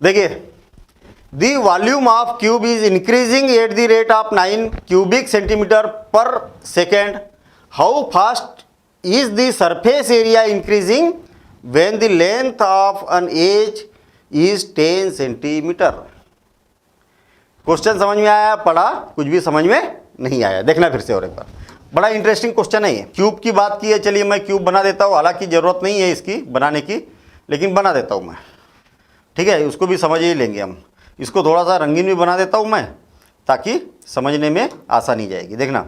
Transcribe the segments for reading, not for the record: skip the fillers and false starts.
देखिए, the volume of cube is increasing at the rate of 9 cubic centimetre per second. How fast is the surface area increasing when the length of an edge is 10 centimetre. Question समझ में आया? पढ़ा, कुछ भी समझ में नहीं आया? देखना फिर से और एक बार, बड़ा इंटरेस्टिंग क्वेश्चन है ये। क्यूब की बात की है, चलिए मैं क्यूब बना देता हूँ, हालांकि ज़रूरत नहीं है इसकी बनाने की, लेकिन बना देता हूँ मैं, ठीक है? उसको भी समझ ही लेंगे हम। इसको थोड़ा सा रंगीन भी बना देता हूँ मैं, ताकि समझने में आसानी जाएगी। देखना,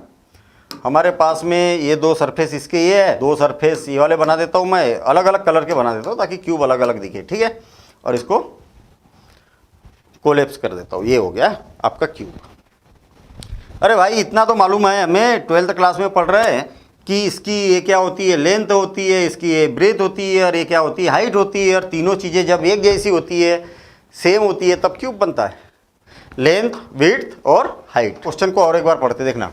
हमारे पास में ये दो सरफेस इसके ये है, दो सरफेस ये वाले बना देता हूँ मैं, अलग अलग कलर के बना देता हूँ ताकि क्यूब अलग अलग दिखे, ठीक है? और इसको कोलैप्स कर देता हूँ, ये हो गया आपका क्यूब। अरे भाई, इतना तो मालूम है हमें, 12th क्लास में पढ़ रहे हैं कि इसकी ये क्या होती है, लेंथ होती है, इसकी ये ब्रेथ होती है, और ये क्या होती है, हाइट होती है। और तीनों चीज़ें जब एक जैसी होती है, सेम होती है, तब क्यूब बनता है। लेंथ, विड्थ और हाइट। क्वेश्चन को और एक बार पढ़ते देखना।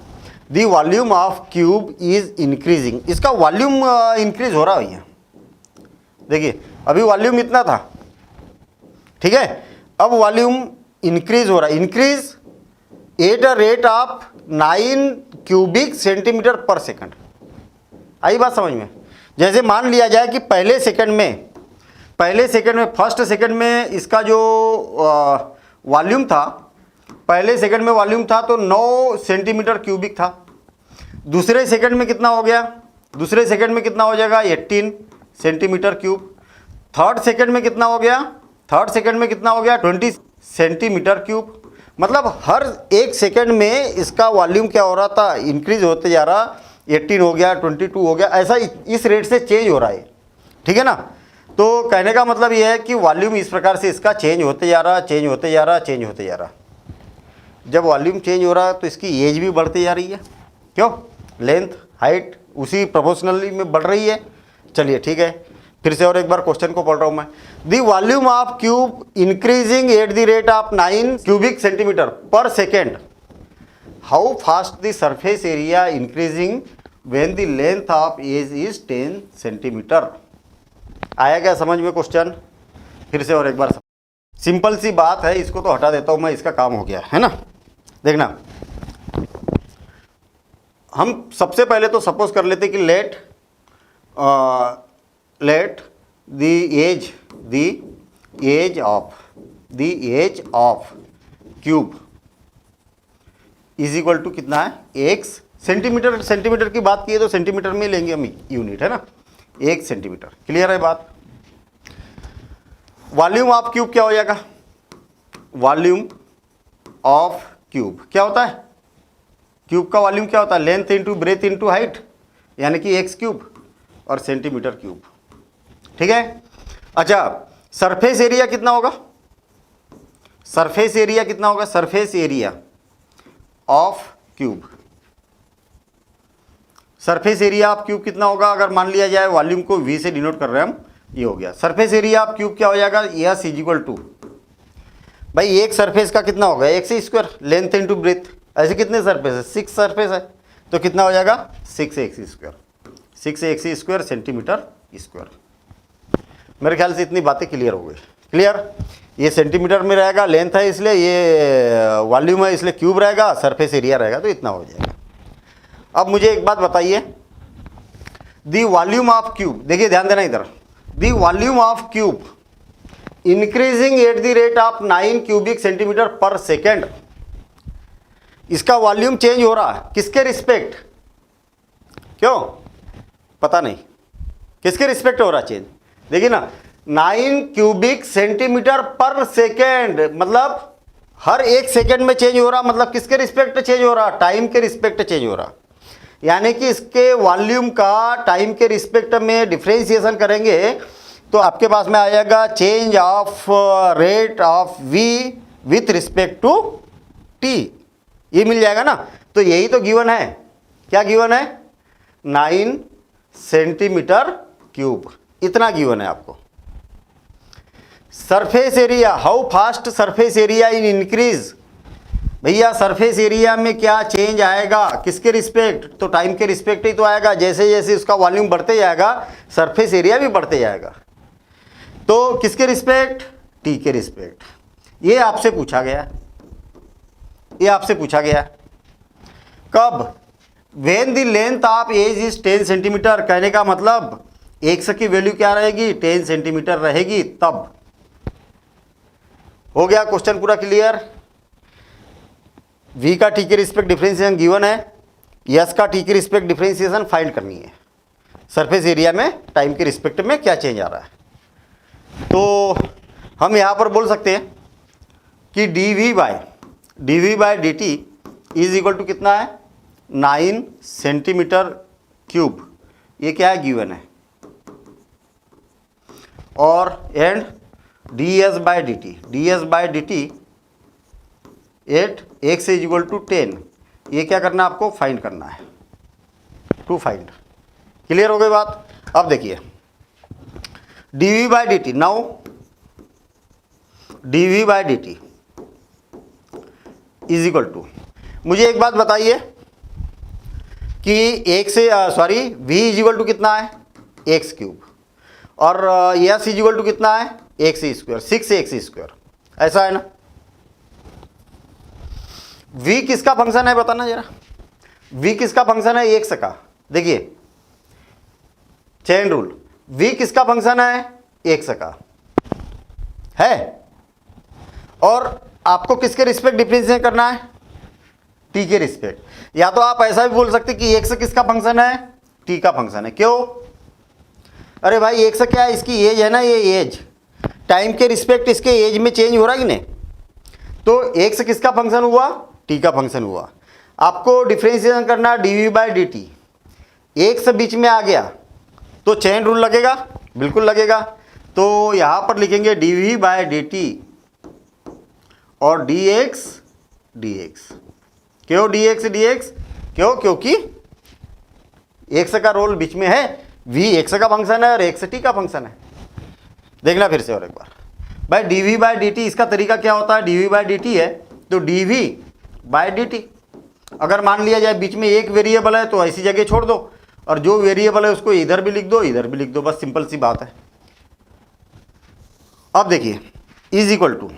The volume of cube is increasing, इसका वॉल्यूम इंक्रीज हो रहा है। देखिए, अभी वॉल्यूम इतना था, ठीक है? अब वॉल्यूम इंक्रीज हो रहा है, increase at a rate of 9 cubic centimetre पर सेकंड। आई बात समझ में? जैसे मान लिया जाए कि पहले सेकंड में फर्स्ट सेकंड में इसका जो वॉल्यूम था, पहले सेकंड में वॉल्यूम था तो 9 सेंटीमीटर क्यूबिक था। दूसरे सेकंड में कितना हो गया? दूसरे सेकंड में कितना हो जाएगा? 18 सेंटीमीटर क्यूब। थर्ड सेकंड में कितना हो गया? थर्ड सेकंड में कितना हो गया? 20 सेंटीमीटर क्यूब। मतलब हर एक सेकंड में इसका वॉल्यूम क्या हो रहा था? इंक्रीज होते जा रहा। 18 हो गया, 22 हो गया, ऐसा इस रेट से चेंज हो रहा है, ठीक है ना? तो कहने का मतलब यह है कि वॉल्यूम इस प्रकार से इसका चेंज होते जा रहा, चेंज होते जा रहा, चेंज होते जा रहा। जब वॉल्यूम चेंज हो रहा है तो इसकी एज भी बढ़ती जा रही है। क्यों? लेंथ, हाइट उसी प्रोपोर्शनली में बढ़ रही है। चलिए ठीक है, फिर से और एक बार क्वेश्चन को पढ़ रहा हूँ मैं। The volume of cube increasing at the rate of 9 cubic centimetre per second. How fast the surface area increasing when the length of edge is 10 centimetre. आया क्या समझ में क्वेश्चन? फिर से और एक बार, सिंपल सी बात है, इसको तो हटा देता हूँ मैं, इसका काम हो गया है ना? देखना, हम सबसे पहले तो सपोज कर लेते कि let the edge of cube is equal to कितना है? x centimetre. सेंटीमीटर की बात की है तो सेंटीमीटर में लेंगे हम यूनिट, है ना? 1 सेंटीमीटर। क्लियर है बात? वॉल्यूम ऑफ क्यूब क्या हो जाएगा? वॉल्यूम ऑफ क्यूब क्या होता है? क्यूब का वॉल्यूम क्या होता है? Length into breadth into height, यानी कि x क्यूब और सेंटीमीटर क्यूब, ठीक है? अच्छा, सरफेस एरिया कितना होगा? सरफेस एरिया कितना होगा? Surface area of cube, surface area of cube कितना होगा? अगर मान लिया जाए वॉल्यूम को v से डिनोट कर रहे हैं हम, ये हो गया सरफेस एरिया ऑफ क्यूब। क्या हो जाएगा? यस इज इक्वल टू, भाई एक सरफेस का कितना होगा? x square, length into breadth. ऐसे कितने सरफेस है? 6 सरफेस है, तो कितना हो जाएगा? 6x square, 6x square centimetre square. मेरे ख्याल से इतनी बातें क्लियर हो गई। क्लियर? ये सेंटीमीटर में रहेगा, लेंथ है इसलिए, ये वॉल्यूम है इसलिए क्यूब रहेगा, सरफेस एरिया रहेगा, तो इतना हो जाएगा। अब मुझे एक बात बताइए, दी वॉल्यूम ऑफ क्यूब, देखिए ध्यान देना इधर, the volume of cube increasing at the rate of 9 cubic centimetre per second. इसका वॉल्यूम चेंज हो रहा है, किसके रिस्पेक्ट? क्यों? पता नहीं किसके रिस्पेक्ट हो रहा चेंज। देखिए ना, 9 क्यूबिक सेंटीमीटर पर सेकेंड, मतलब हर एक सेकेंड में चेंज हो रहा, मतलब किसके रिस्पेक्ट चेंज हो रहा? टाइम के रिस्पेक्ट चेंज हो रहा। यानी कि इसके वॉल्यूम का टाइम के रिस्पेक्ट में डिफ्रेंशिएशन करेंगे तो आपके पास में आएगा change of rate of v with respect to t, ये मिल जाएगा ना? तो यही तो गिवन है। क्या गिवन है? 9 सेंटीमीटर क्यूब, इतना गिवन है आपको। Surface area, how fast surface area in increase. भैया सरफेस एरिया में क्या चेंज आएगा? किसके रिस्पेक्ट? तो टाइम के रिस्पेक्ट ही तो आएगा। जैसे जैसे उसका वॉल्यूम बढ़ते जाएगा सरफेस एरिया भी बढ़ते जाएगा। तो किसके रिस्पेक्ट? टी के रिस्पेक्ट। ये आपसे पूछा गया है, ये आपसे पूछा गया है। कब? When the length of edge is 10 centimetre, कहने का मतलब एक्स की वैल्यू क्या रहेगी? 10 सेंटीमीटर रहेगी तब। हो गया क्वेश्चन पूरा क्लियर। v का t के रिस्पेक्ट डिफरेंशिएशन गिवन है, s का t के रिस्पेक्ट डिफरेंशिएशन फाइंड करनी है। सरफेस एरिया में टाइम के रिस्पेक्ट में क्या चेंज आ रहा है, तो हम यहाँ पर बोल सकते हैं कि dv by dt is equal to कितना है? 9 सेंटीमीटर क्यूब। ये क्या है? गिवन है। और and ds by dt at x is equal to 10। ये क्या करना है आपको? फाइंड करना है, टू फाइंड। क्लियर हो गई बात। अब देखिए dv by dt, now dv by dt is equal to, मुझे एक बात बताइए कि एक से v इज इक्वल टू कितना है? एक्स क्यूब, और s इज इक्वल टू कितना है? एक्स स्क्वायर, 6x², ऐसा है ना। v किसका फंक्शन है बताना जरा, v किसका फंक्शन है? एक्स का। देखिए चेन रूल, v किसका फंक्शन है? एक्स का है। और आपको किसके रिस्पेक्ट डिफरेंशिएट करना है? t के रिस्पेक्ट। या तो आप ऐसा भी बोल सकते कि एक्स किसका फंक्शन है? t का फंक्शन है। क्यों? अरे भाई एक्स क्या है? इसकी एज है ना, ये एज टाइम के रिस्पेक्ट इसके एज में चेंज हो रहा है कि नहीं, तो एक्स किसका फंक्शन हुआ? t का फंक्शन हुआ। आपको डिफरेंशिएशन करना है dv बाय dt, एक्स बीच में आ गया तो चेन रूल लगेगा, बिल्कुल लगेगा। तो यहाँ पर लिखेंगे dv बाय dt और dx। क्यों dx? क्यों? क्योंकि एक्स का रोल बीच में है, v एक्स का फंक्शन है और एक्स t का फंक्शन है। देखना फिर से और एक बार भाई, dv बाय dt इसका तरीका क्या होता है? dv बाय dt है तो dv बाय dt, अगर मान लिया जाए बीच में एक वेरिएबल है तो ऐसी जगह छोड़ दो, और जो वेरिएबल है उसको इधर भी लिख दो इधर भी लिख दो, बस सिंपल सी बात है। अब देखिए is equal to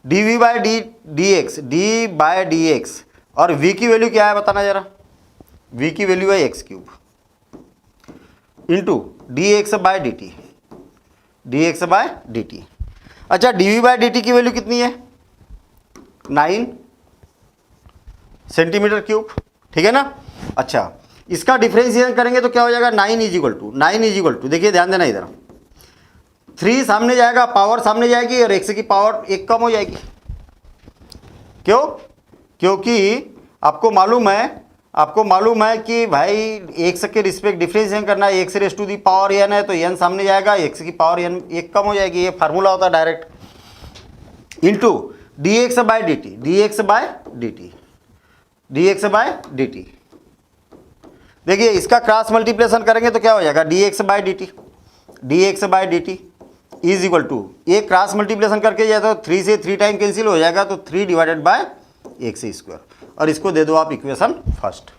dv by dx, d by dx, और v की वैल्यू क्या है बताना जरा? v की वैल्यू है x cube into dx by dt। अच्छा dv बाय dt की वैल्यू कितनी है? 9 सेंटीमीटर क्यूब, ठीक है ना। अच्छा इसका डिफरेंशिएशन करेंगे तो क्या हो जाएगा? 9 इज इक्वल टू, देखिए ध्यान देना इधर, 3 सामने जाएगा, पावर सामने जाएगी और x की पावर 1 कम हो जाएगी। क्यों? क्योंकि आपको मालूम है कि भाई x के रिस्पेक्ट डिफरेंशिएशन करना है, x raise to the power n है तो n सामने जाएगा, x की पावर n 1 कम हो जाएगी। ये फार्मूला होता है direct. Into dx by dt। देखिए इसका क्रॉस मल्टीप्लिकेशन करेंगे तो क्या हो जाएगा? dx by dt is equal to, ये क्रॉस मल्टीप्लिकेशन करके जाए तो 3 से 3 टाइम कैंसिल हो जाएगा, तो 3 डिवाइडेड बाय x², और इसको दे दो आप इक्वेशन फर्स्ट।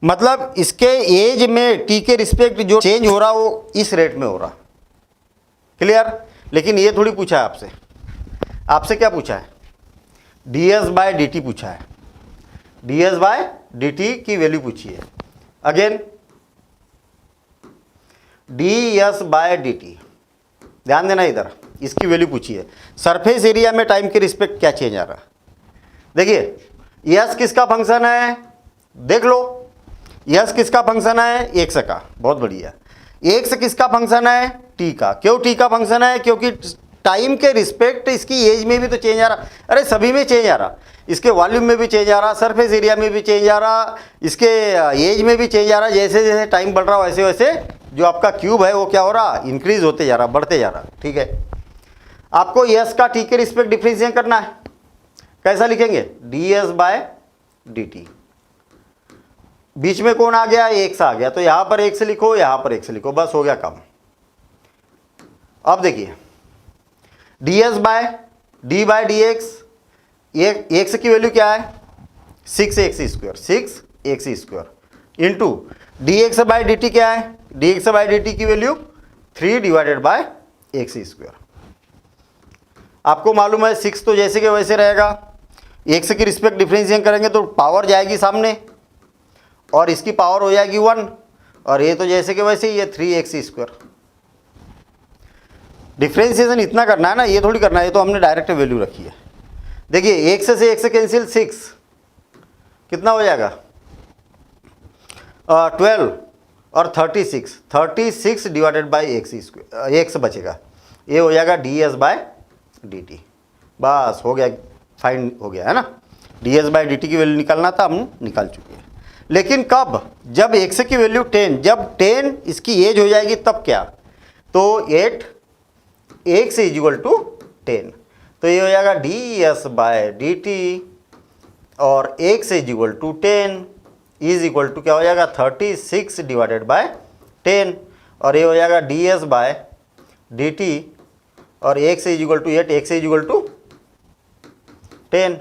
मतलब इसके एज में t के रिस्पेक्ट जो चेंज हो रहा वो इस रेट में हो रहा। क्लियर? लेकिन ये थोड़ी पूछा है आपसे क्या पूछा है? ds बाय dt पूछा है, ds बाय dt की वैल्यू पूछी है। अगेन ds बाय dt, ध्यान देना इधर, इसकी वैल्यू पूछी है। सरफेस एरिया में टाइम के रिस्पेक्ट क्या चेंज आ रहा है? देखिए यस किसका फंक्शन है? देख लो, यस किसका फंक्शन है? एक्स का। बहुत बढ़िया। एक्स किसका फंक्शन है? टी का। क्यों टी का फंक्शन है? क्योंकि टाइम के रिस्पेक्ट इसकी एज में भी तो चेंज आ रहा। अरे सभी में चेंज आ रहा, इसके वॉल्यूम में भी चेंज आ रहा, सरफेस एरिया में भी चेंज आ रहा, इसके एज में भी चेंज आ रहा। जैसे जैसे टाइम बढ़ रहा वैसे वैसे जो आपका क्यूब है वो क्या हो रहा? इंक्रीज होते जा रहा, बढ़ते जा रहा। ठीक है, आपको यस का टी के रिस्पेक्ट डिफरेंशिएट करना है। कैसा लिखेंगे? ds by dt। बीच में कौन आ गया? एक्स आ गया, तो यहां पर एक्स लिखो, यहां पर एक्स लिखो, बस हो गया काम। अब देखिए ds by d by dx, x की वैल्यू क्या है? 6x² into dx by dt क्या है? dx बाय dt की वैल्यू 3 डिवाइडेड बाय x²। आपको मालूम है 6 तो जैसे के वैसे रहेगा, एक्स की रिस्पेक्ट डिफरेंशिएट करेंगे तो पावर जाएगी सामने और इसकी पावर हो जाएगी 1, और ये तो जैसे के वैसे ही है 3x²। डिफरेंशिएशन इतना करना है ना, ये थोड़ी करना है, ये तो हमने डायरेक्ट वैल्यू रखी है। देखिए x से x कैंसिल 6, कितना हो जाएगा 12 और 36 डिवाइडेड बाई x बचेगा, ये हो जाएगा ds/dt। बस हो गया, फाइंड हो गया है ना। ds/dt की वैल्यू निकालना था, हम निकाल चुके हैं। लेकिन कब? जब x की वैल्यू 10, जब 10 इसकी एज हो जाएगी तब क्या? तो 8x = 10, तो ये हो जाएगा ds/dt और x = 10 इज इक्वल टू क्या हो जाएगा 36 डिवाइडेड बाय 10, और ये हो जाएगा ds/dt और x = 8, x = 10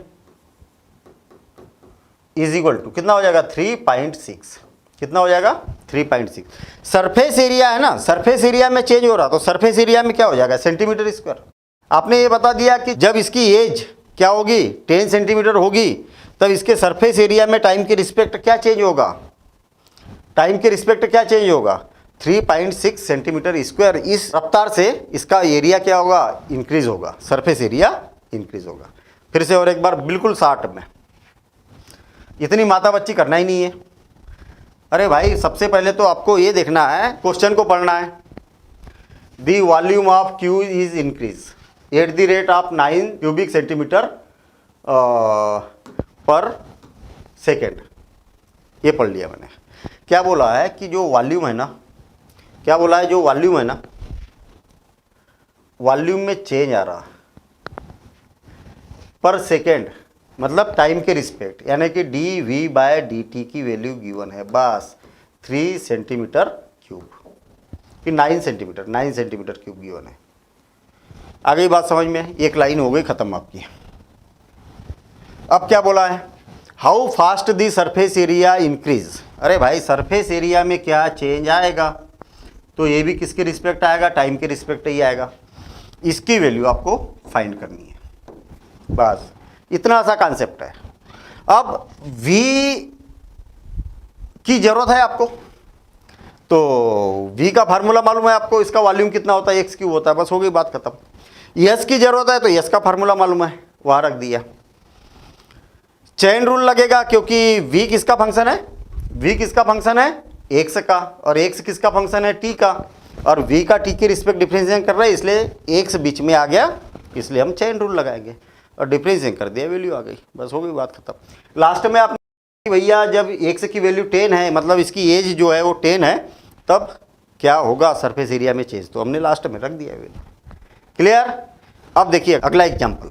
is equal to कितना हो जाएगा 3.6। कितना हो जाएगा 3.6। सरफेस एरिया है ना, सरफेस एरिया में चेंज हो रहा, तो सरफेस एरिया में क्या हो जाएगा सेंटीमीटर स्क्वायर। आपने ये बता दिया कि जब इसकी एज क्या होगी 10 सेंटीमीटर होगी, तब इसके सरफेस एरिया में टाइम के रिस्पेक्ट क्या चेंज होगा, टाइम के रिस्पेक्ट क्या चेंज होगा 3.6 सेंटीमीटर स्क्वायर। इस रफ्तार से इसका एरिया क्या होगा, इंक्रीज होगा, सरफेस एरिया इंक्रीज होगा। फिर से और एक बार बिल्कुल शार्ट में, इतनी माता बच्ची करना ही नहीं है। अरे भाई सबसे पहले तो आपको ये देखना है, क्वेश्चन को पढ़ना है। The volume of Q is increase at the rate of 9 cubic centimetre per second. ये पढ़ लिया मैंने। क्या बोला है कि जो वॉल्यूम है ना, क्या बोला है, जो वॉल्यूम है ना, वॉल्यूम में चेंज आ रहा पर सेकेंड, मतलब टाइम के रिस्पेक्ट, यानी कि dv/dt की वैल्यू गिवन है बस 3 सेंटीमीटर क्यूब, फिर 9 सेंटीमीटर क्यूब गिवन है। आ गई बात समझ में? एक लाइन हो गई खत्म आपकी। अब क्या बोला है, how fast the surface area increase. अरे भाई सरफेस एरिया में क्या चेंज आएगा, तो ये भी किसके रिस्पेक्ट आएगा, टाइम के रिस्पेक्ट ही आएगा। इसकी वैल्यू आपको फाइंड करनी है, बस इतना सा कॉन्सेप्ट है। अब v की जरूरत है आपको, तो v का फार्मूला मालूम है आपको, इसका वॉल्यूम कितना होता है x³ होता है, बस हो गई बात खत्म। s की जरूरत है तो s का फार्मूला मालूम है, वहां रख दिया। चेन रूल लगेगा क्योंकि v किसका फंक्शन है, v किसका फंक्शन है x का, और x किसका फंक्शन है t का, और v का t के रिस्पेक्ट डिफरेंशिएट कर रहे हैं, इसलिए x बीच में आ गया, इसलिए हम चेन रूल लगाएंगे और डिफरेंशिएट कर दिया, वैल्यू आ गई, बस हो गई बात खत्म। लास्ट में आपने भैया जब x की वैल्यू 10 है, मतलब इसकी एज जो है वो 10 है, तब क्या होगा सरफेस एरिया में चेंज, तो हमने लास्ट में रख दिया वैल्यू। क्लियर? अब देखिए अगला एग्जाम्पल।